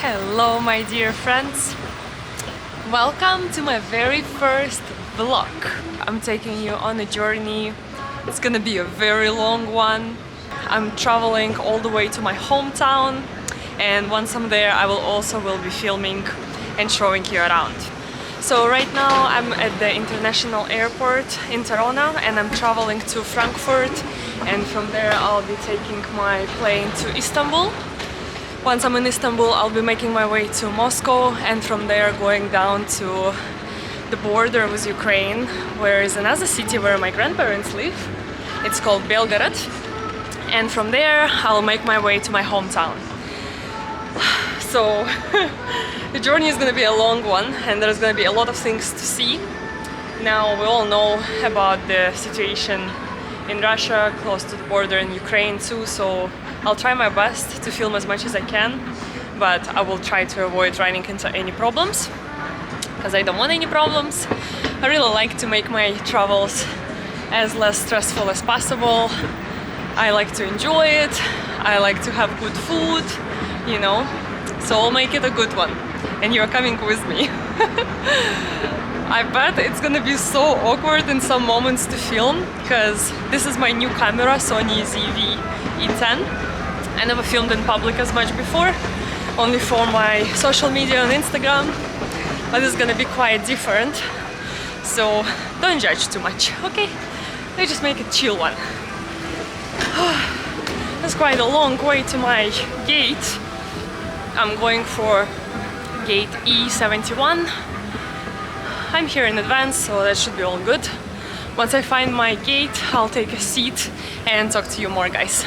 Hello my dear friends, welcome to my very first vlog. I'm taking you on a journey. It's gonna be a very long one. I'm traveling all the way to my hometown, and once I'm there I will be filming and showing you around. So right now I'm at the international airport in Toronto and I'm traveling to Frankfurt, and from there I'll be taking my plane to Istanbul. Once I'm in Istanbul, I'll be making my way to Moscow, and from there going down to the border with Ukraine, where is another city where my grandparents live. It's called Belgorod. And from there, I'll make my way to my hometown. So the journey is gonna be a long one, and there's gonna be a lot of things to see. Now, we all know about the situation in Russia, close to the border in Ukraine too, so I'll try my best to film as much as I can, but I will try to avoid running into any problems, because I don't want any problems. I really like to make my travels as less stressful as possible. I like to enjoy it, I like to have good food, you know, so I'll make it a good one, and you're coming with me. I bet it's gonna be so awkward in some moments to film, because this is my new camera, Sony ZV-E10. I never filmed in public as much before, only for my social media on Instagram, but it's gonna be quite different, so don't judge too much, okay? Let's just make a chill one. It's quite a long way to my gate. I'm going for gate E71. I'm here in advance, so that should be all good. Once I find my gate, I'll take a seat and talk to you more, guys.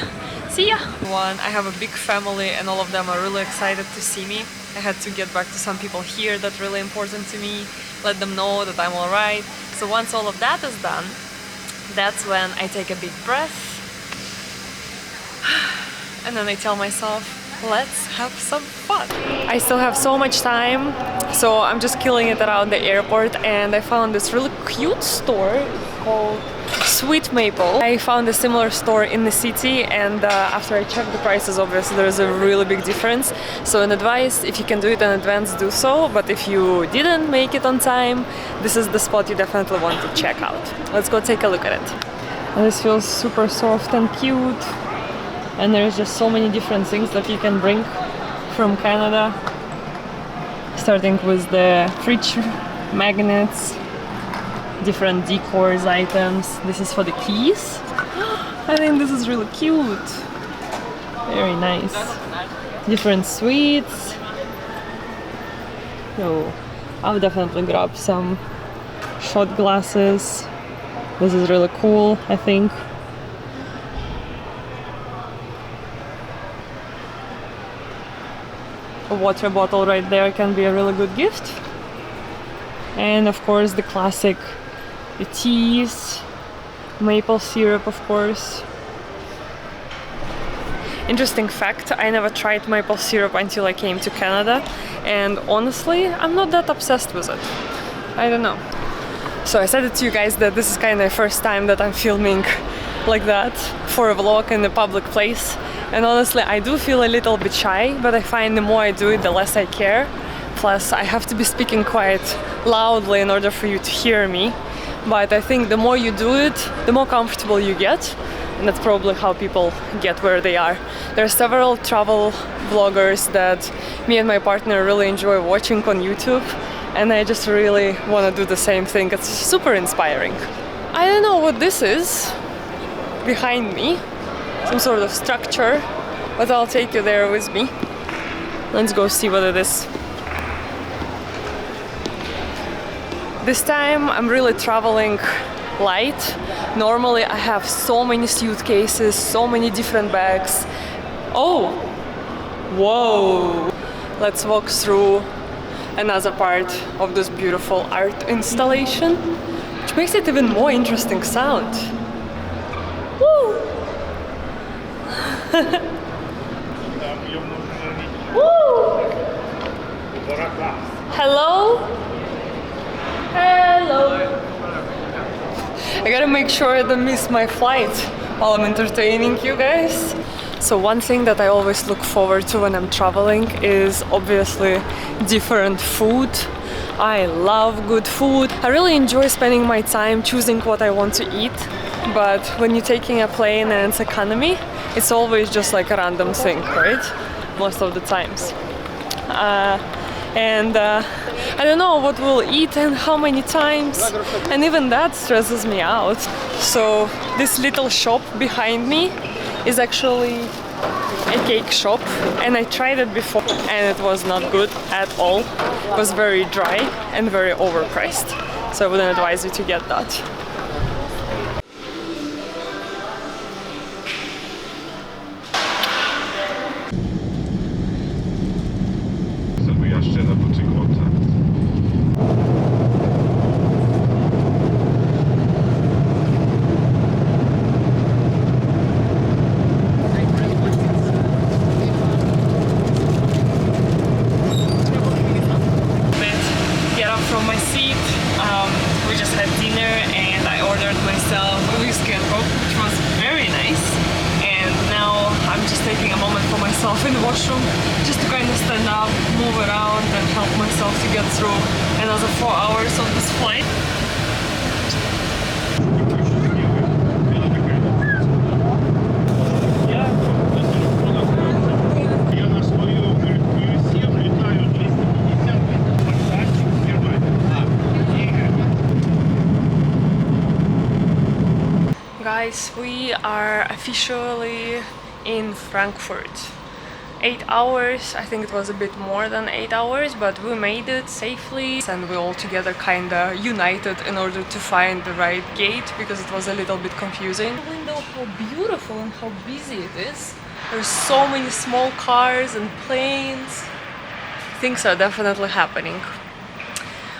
See ya! I have a big family and all of them are really excited to see me. I had to get back to some people here that's really important to me, let them know that I'm alright. So once all of that is done, that's when I take a big breath and then I tell myself, let's have some fun. I still have so much time, so I'm just killing it around the airport, and I found this really cute store called Sweet Maple. I found a similar store in the city, and after I checked the prices, obviously there's a really big difference. So an advice, if you can do it in advance, do so, but if you didn't make it on time, this is the spot you definitely want to check out. Let's go take a look at it. And this feels super soft and cute, and there's just so many different things that you can bring from Canada, starting with the fridge magnets, different decors items. This is for the keys. I think this is really cute. Very nice. Different sweets. So I'll definitely grab some shot glasses. This is really cool, I think. A water bottle right there can be a really good gift. And of course the classic, the teas, maple syrup of course. Interesting fact, I never tried maple syrup until I came to Canada, and honestly I'm not that obsessed with it. I don't know. So I said it to you guys that this is kind of the first time that I'm filming like that for a vlog in a public place. And honestly, I do feel a little bit shy, but I find the more I do it, the less I care. Plus, I have to be speaking quite loudly in order for you to hear me. But I think the more you do it, the more comfortable you get. And that's probably how people get where they are. There are several travel vloggers that me and my partner really enjoy watching on YouTube. And I just really want to do the same thing. It's super inspiring. I don't know what this is behind me. Some sort of structure, but I'll take you there with me. Let's go see what it is. This time I'm really traveling light. Normally I have so many suitcases, so many different bags. Oh! Whoa! Let's walk through another part of this beautiful art installation, which makes it even more interesting sound. Woo! Woo! Hello? Hello! I gotta make sure I don't miss my flight while I'm entertaining you guys. So one thing that I always look forward to when I'm traveling is obviously different food. I love good food. I really enjoy spending my time choosing what I want to eat. But when you're taking a plane and it's economy, it's always just like a random thing, right? Most of the times. I don't know what we'll eat and how many times, and even that stresses me out. So this little shop behind me is actually a cake shop, and I tried it before and it was not good at all. It was very dry and very overpriced, so I wouldn't advise you to get that. Jeszcze na poczekłota. Get up from my seat. We just had dinner and I ordered myself a whiskey and coke, which was very nice. And now I'm just taking a moment for myself in the washroom, just to kind of stand up, move around and help myself to get through another 4 hours of this flight. Guys, we are officially in Frankfurt. 8 hours, I think it was a bit more than 8 hours, but we made it safely and we all together kinda united in order to find the right gate because it was a little bit confusing. Even though how beautiful and how busy it is, there's so many small cars and planes. Things are definitely happening.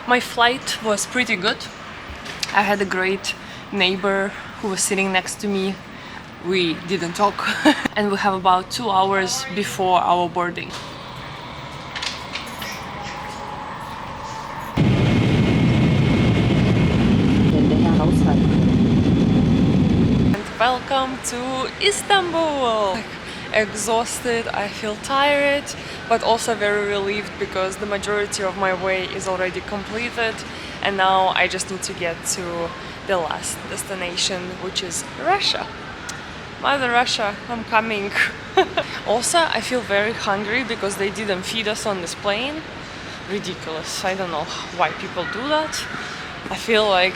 My flight was pretty good. I had a great neighbor who was sitting next to me. We didn't talk and we have about 2 hours before our boarding. And welcome to Istanbul! Exhausted, I feel tired, but also very relieved because the majority of my way is already completed and now I just need to get to the last destination, which is Russia. Mother Russia, I'm coming. Also, I feel very hungry because they didn't feed us on this plane. Ridiculous. I don't know why people do that. I feel like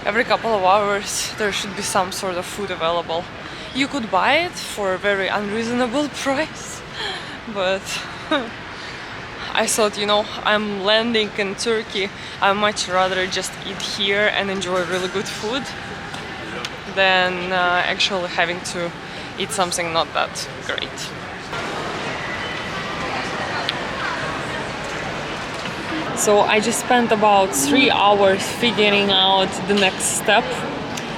every couple of hours there should be some sort of food available. You could buy it for a very unreasonable price, but I thought, you know, I'm landing in Turkey, I'd much rather just eat here and enjoy really good food than actually having to eat something not that great. So I just spent about 3 hours figuring out the next step.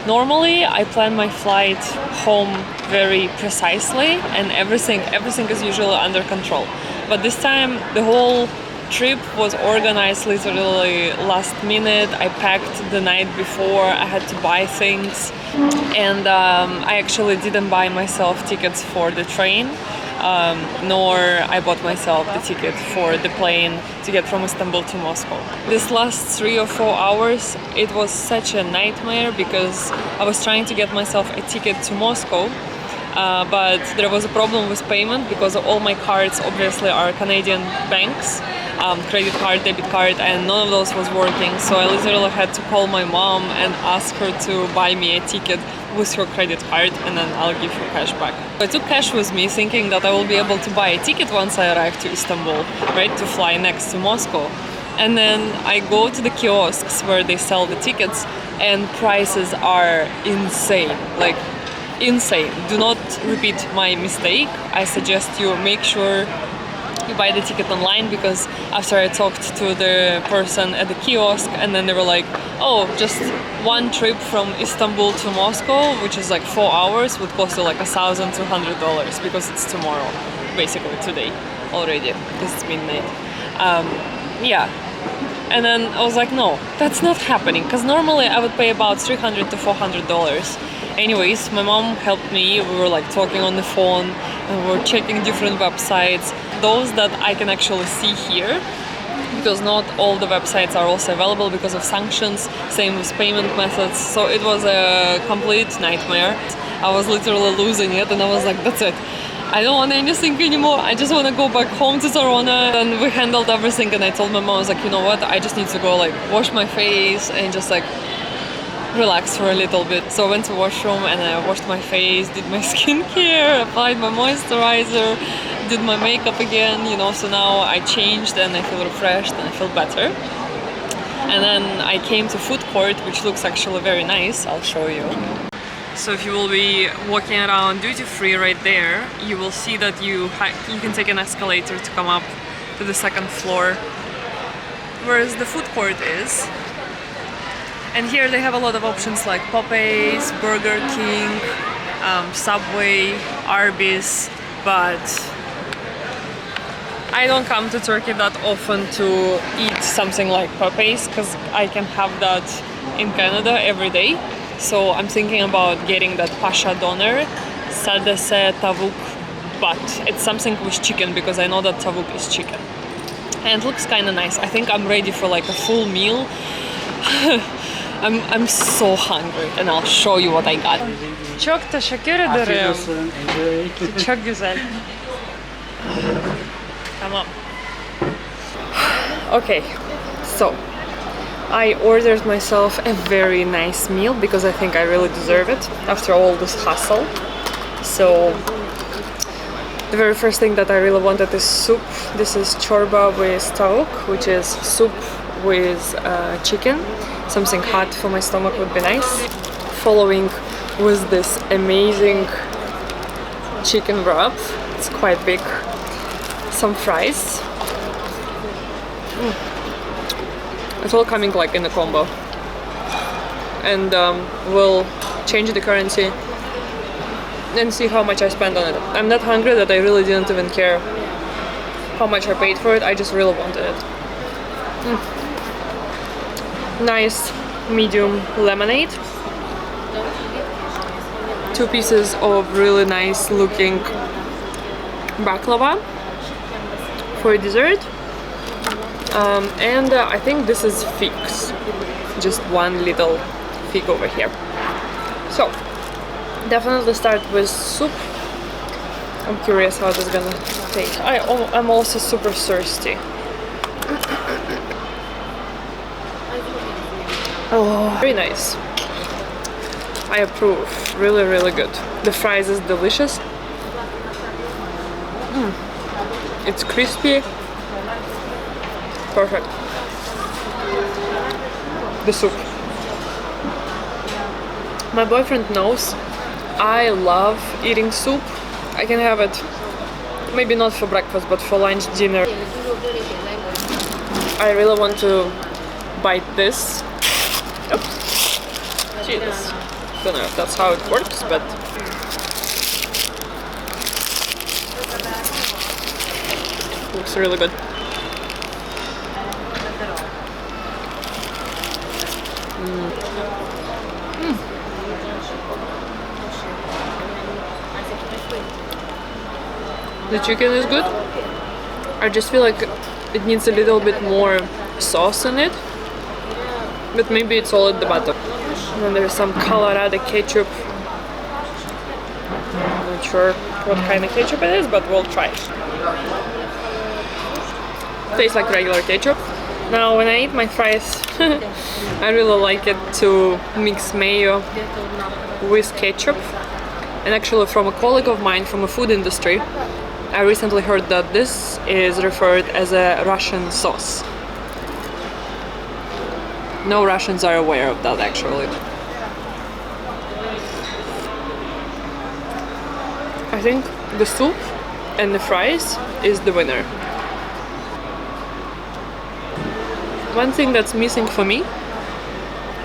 Normally I plan my flight home very precisely and everything is usually under control. But this time the whole trip was organized literally last minute. I packed the night before, I had to buy things, and I actually didn't buy myself tickets for the train, nor I bought myself the ticket for the plane to get from Istanbul to Moscow. This last 3 or 4 hours, it was such a nightmare because I was trying to get myself a ticket to Moscow, but there was a problem with payment because all my cards obviously are Canadian banks, credit card, debit card, and none of those was working. So I literally had to call my mom and ask her to buy me a ticket with her credit card and then I'll give her cash back. I took cash with me thinking that I will be able to buy a ticket once I arrive to Istanbul, right, to fly next to Moscow. And then I go to the kiosks where they sell the tickets and prices are insane, like insane. Do not repeat my mistake. I suggest you make sure you buy the ticket online, because after I talked to the person at the kiosk and then they were like, oh, just one trip from Istanbul to Moscow, which is like 4 hours, would cost you like $1,200 because it's tomorrow, basically today already, because it's midnight. Yeah. And then I was like, no, that's not happening, because normally I would pay about $300 to $400. Anyways, my mom helped me. We were like talking on the phone and we were checking different websites, those that I can actually see here, because not all the websites are also available because of sanctions, same with payment methods. So it was a complete nightmare. I was literally losing it and I was like, that's it. I don't want anything anymore. I just want to go back home to Torona. And we handled everything and I told my mom, I was like, you know what, I just need to go like wash my face and just like relax for a little bit. So I went to washroom and I washed my face, did my skincare, applied my moisturizer, did my makeup again, you know, so now I changed and I feel refreshed and I feel better. And then I came to food court, which looks actually very nice. I'll show you. So if you will be walking around duty free right there, you will see that you can take an escalator to come up to the second floor, whereas the food court is. And here they have a lot of options like Popeyes, Burger King, Subway, Arby's, but I don't come to Turkey that often to eat something like Popeyes because I can have that in Canada every day. So I'm thinking about getting that Pasha doner, sadese tavuk, but it's something with chicken because I know that tavuk is chicken. And it looks kind of nice. I think I'm ready for like a full meal. I'm so hungry and I'll show you what I got. Çok teşekkür ederim. Çok güzel. Tamam. Okay, so I ordered myself a very nice meal because I think I really deserve it after all this hustle. So the very first thing that I really wanted is soup. This is chorba with tavuk, which is soup with chicken. Something hot for my stomach would be nice. Following was this amazing chicken wrap. It's quite big. Some fries. It's all coming like in a combo. And we'll change the currency and see how much I spend on it. I'm that hungry that I really didn't even care how much I paid for it. I just really wanted it. Nice medium lemonade. 2 pieces of really nice looking baklava for dessert. And I think this is figs. Just one little fig over here. So, definitely start with soup. I'm curious how this is gonna taste. I'm also super thirsty. Oh, very nice. I approve. Really, really good. The fries is delicious. It's crispy. Perfect. The soup. My boyfriend knows I love eating soup. I can have it maybe not for breakfast but for lunch, dinner. I really want to bite this. Oops. Jesus. Don't know if that's how it works, but looks really good. The chicken is good. I just feel like it needs a little bit more sauce in it, but maybe it's all at the bottom. And then there's some Colorado ketchup. I'm not sure what kind of ketchup it is, but we'll try it. Tastes like regular ketchup. Now when I eat my fries, I really like it to mix mayo with ketchup. And actually from a colleague of mine from a food industry, I recently heard that this is referred as a Russian sauce. No Russians are aware of that actually. I think the soup and the fries is the winner. One thing that's missing for me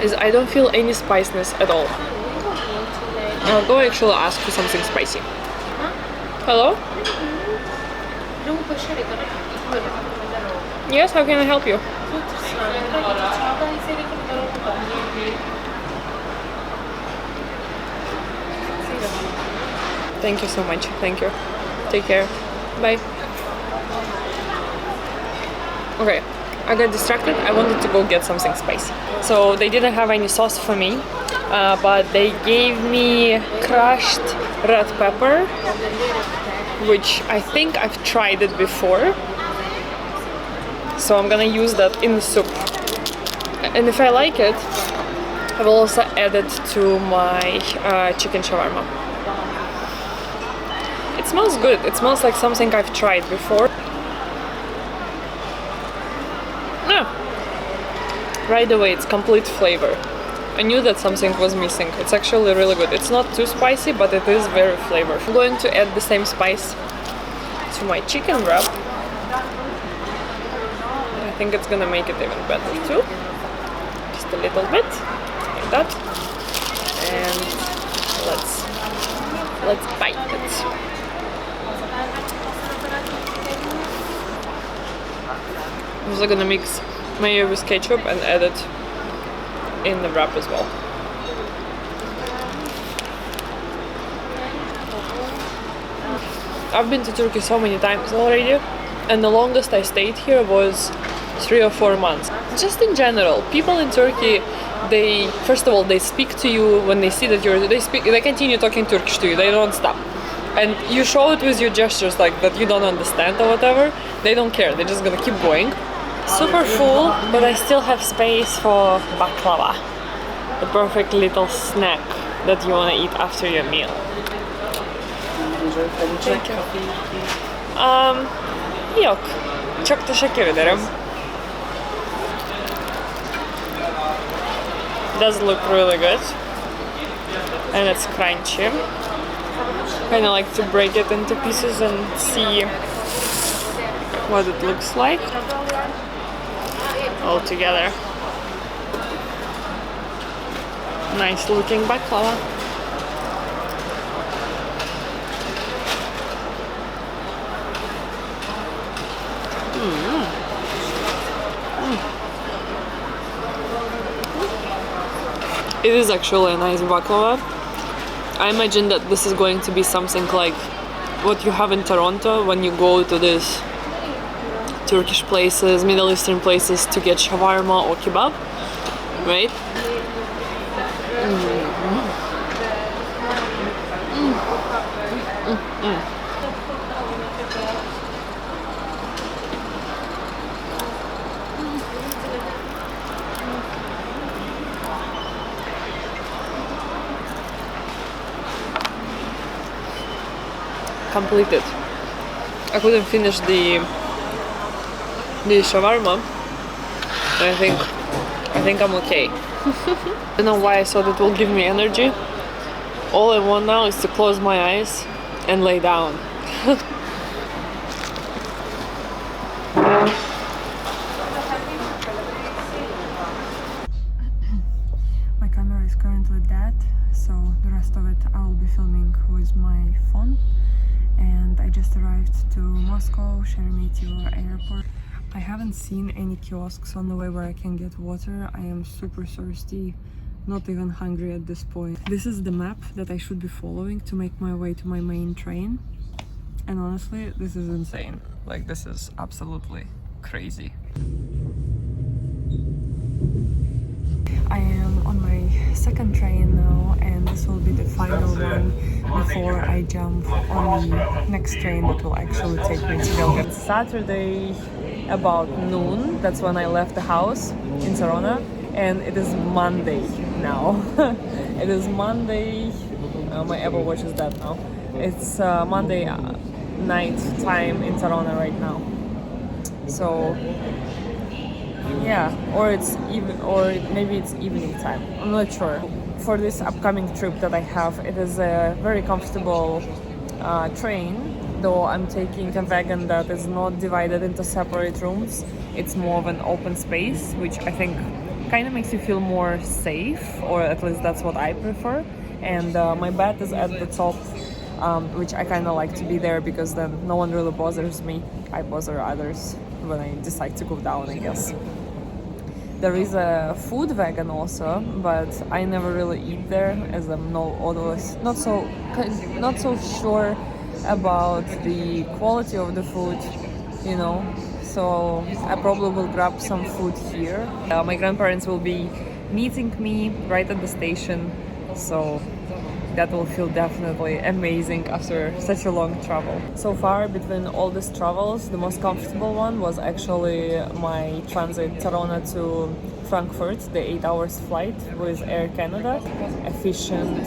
is I don't feel any spiciness at all. I'll go actually ask for something spicy. Hello? Yes, how can I help you? Thank you so much. Thank you. Take care. Bye. Okay, I got distracted. I wanted to go get something spicy. So they didn't have any sauce for me, but they gave me crushed red pepper, which I think I've tried it before. So I'm gonna use that in the soup. And if I like it, I will also add it to my chicken shawarma. It smells good. It smells like something I've tried before. Right away, it's complete flavor. I knew that something was missing. It's actually really good. It's not too spicy, but it is very flavorful. I'm going to add the same spice to my chicken wrap. I think it's gonna make it even better too. Just a little bit, like that. And let's bite it. I'm also gonna mix mayo with ketchup and add it in the wrap as well. I've been to Turkey so many times already, and the longest I stayed here was 3 or 4 months. Just in general, people in Turkey, they first of all they speak to you when they see that they continue talking Turkish to you. They don't stop, and you show it with your gestures, like that you don't understand or whatever. They don't care. They're just gonna keep going. Super full, but I still have space for baklava, the perfect little snack that you wanna eat after your meal. Thank you. Yok. Çok teşekkür ederim. Does look really good, and it's crunchy. Kind of like to break it into pieces and see what it looks like all together. Nice looking baklava. It is actually a nice baklava. I imagine that this is going to be something like what you have in Toronto when you go to these Turkish places, Middle Eastern places to get shawarma or kebab, right? Completed. I couldn't finish the shawarma. I think I'm okay. I don't know why I thought it will give me energy. All I want now is to close my eyes and lay down. My camera is currently dead, so the rest of it I will be filming with my phone. And I just arrived to Moscow, Sheremetyevo airport. I haven't seen any kiosks on the way where I can get water. I am super thirsty, not even hungry at this point. This is the map that I should be following to make my way to my main train. And honestly, this is insane. Like, this is absolutely crazy. I am on my second train now, and this will be the final one before I jump on the next train that will actually take me to Belgrade. It's Saturday about noon, that's when I left the house in Sarona, and it is Monday now. It is Monday, my Apple Watch is dead now. It's Monday night time in Sarona right now. So yeah, or maybe it's evening time. I'm not sure. For this upcoming trip that I have, it is a very comfortable train, though I'm taking a wagon that is not divided into separate rooms. It's more of an open space, which I think kind of makes you feel more safe, or at least that's what I prefer. And my bed is at the top, which I kind of like to be there because then no one really bothers me. I bother others when I decide to go down, I guess. There is a food wagon also, but I never really eat there as I'm always not so sure about the quality of the food, you know. So I probably will grab some food here. My grandparents will be meeting me right at the station, so that will feel definitely amazing after such a long travel. So far, between all these travels, the most comfortable one was actually my transit Toronto to Frankfurt, the 8 hours flight with Air Canada. Efficient,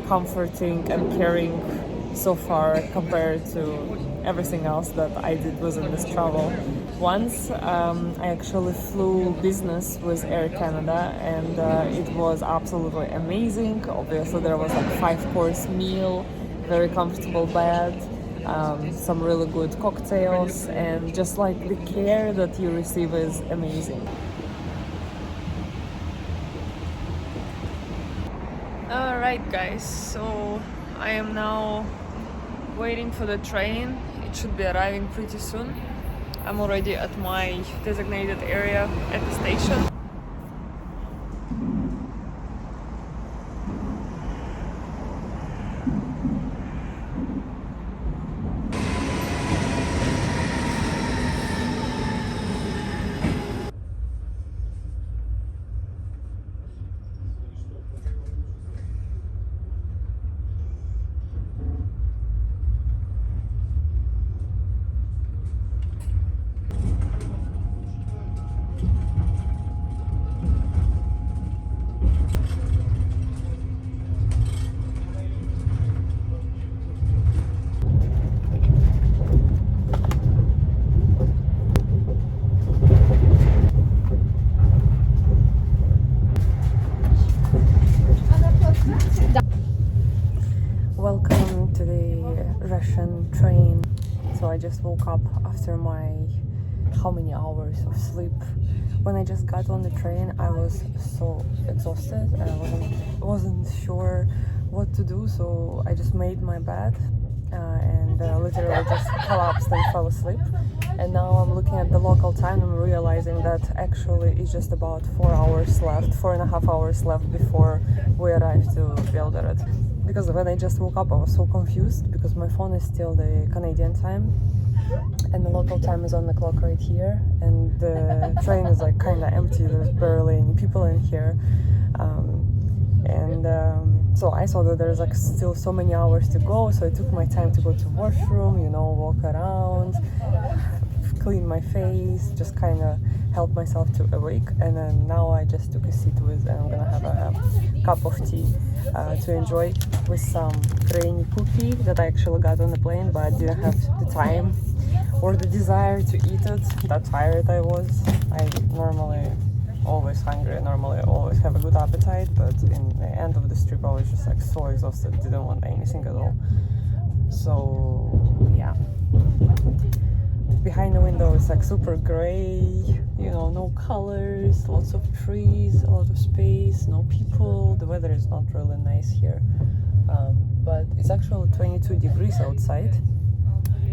comforting and caring so far compared to everything else that I did within this travel. Once I actually flew business with Air Canada, and it was absolutely amazing. Obviously there was like 5-course meal, very comfortable bed, some really good cocktails, and just like the care that you receive is amazing. Alright guys, so I am now waiting for the train. It should be arriving pretty soon. I'm already at my designated area at the station. Welcome to the Russian train. So I just woke up after my how many hours of sleep. When I just got on the train, I was so exhausted and I wasn't sure what to do, so I just made my bed and literally just collapsed and fell asleep. And now I'm looking at the local time and I'm realizing that actually it's just about 4.5 hours left before we arrive to Belgorod. Because when I just woke up, I was so confused because my phone is still the Canadian time and the local time is on the clock right here, and the train is like kind of empty. There's barely any people in here, so I saw that there's like still so many hours to go, so I took my time to go to washroom, you know, walk around, clean my face, just kind of help myself to awake. And then now I just took a seat and I'm gonna have a cup of tea to enjoy with some grainy cookie that I actually got on the plane, but I didn't have the time or the desire to eat it. That tired I was. I normally always hungry, normally always have a good appetite, but in the end of this trip I was just like so exhausted, didn't want anything at all. So yeah, behind the window it's like super gray, you know, no colors, lots of trees, a lot of space, no people. The weather is not really nice here, but it's actually 22 degrees outside,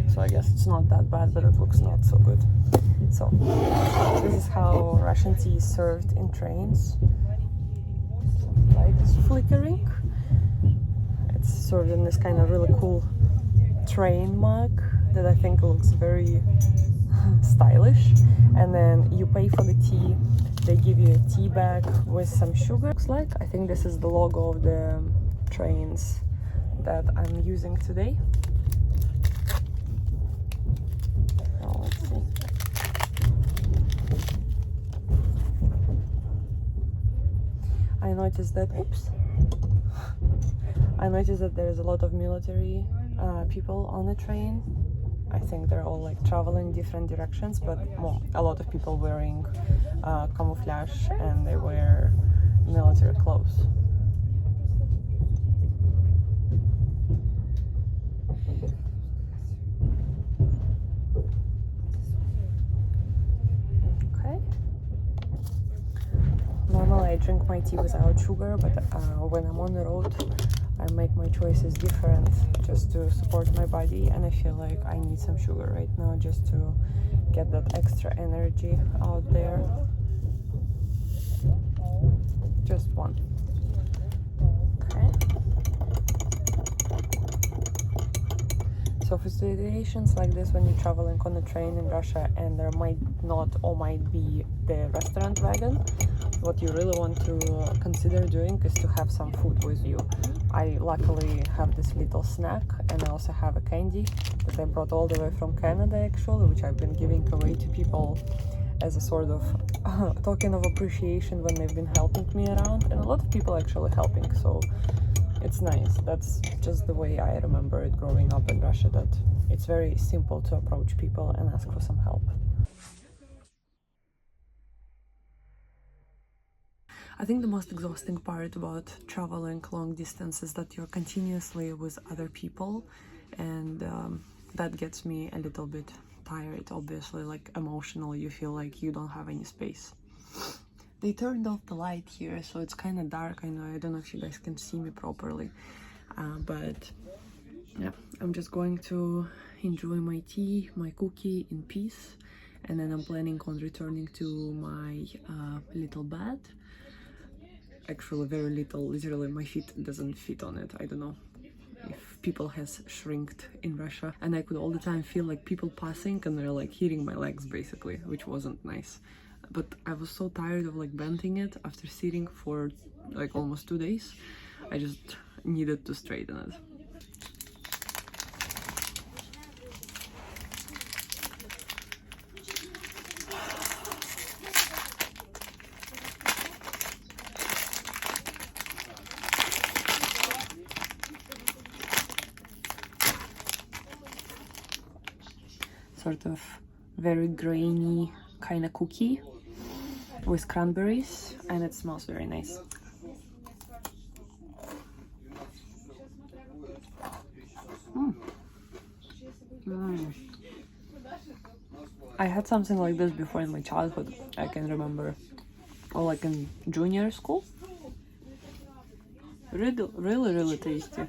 so I guess it's not that bad, but it looks not so good. So this is how Russian tea is served in trains. Some light is flickering. It's served in this kind of really cool train mug that I think looks very stylish. And then you pay for the tea. They give you a tea bag with some sugar. Looks like, I think this is the logo of the trains that I'm using today. Now let's see. I noticed that, I noticed that there's a lot of military people on the train. I think they're all like traveling different directions, but a lot of people wearing camouflage and they wear military clothes. Normally I drink my tea without sugar, but when I'm on the road I make my choices different just to support my body, and I feel like I need some sugar right now just to get that extra energy out there. Just one. Okay. So for situations like this, when you're traveling on a train in Russia and there might not or might be the restaurant wagon, what you really want to consider doing is to have some food with you. I luckily have this little snack, and I also have a candy that I brought all the way from Canada actually, which I've been giving away to people as a sort of token of appreciation when they've been helping me around, and a lot of people actually helping, so it's nice. That's just the way I remember it growing up in Russia, that it's very simple to approach people and ask for some help. I think the most exhausting part about traveling long distance is that you're continuously with other people, and that gets me a little bit tired, obviously, like emotionally. You feel like you don't have any space. They turned off the light here, so it's kind of dark. I know, I don't know if you guys can see me properly, but yeah, I'm just going to enjoy my tea, my cookie in peace, and then I'm planning on returning to my little bed. Actually, very little, literally my feet doesn't fit on it. I don't know if people has shrinked in Russia, and I could all the time feel like people passing and they're like hitting my legs basically, which wasn't nice. But I was so tired of like bending it after sitting for like almost 2 days. I just needed to straighten it. Sort of very grainy kind of cookie with cranberries, and it smells very nice. I had something like this before in my childhood, I can remember, or like in junior school. Really, really, really tasty.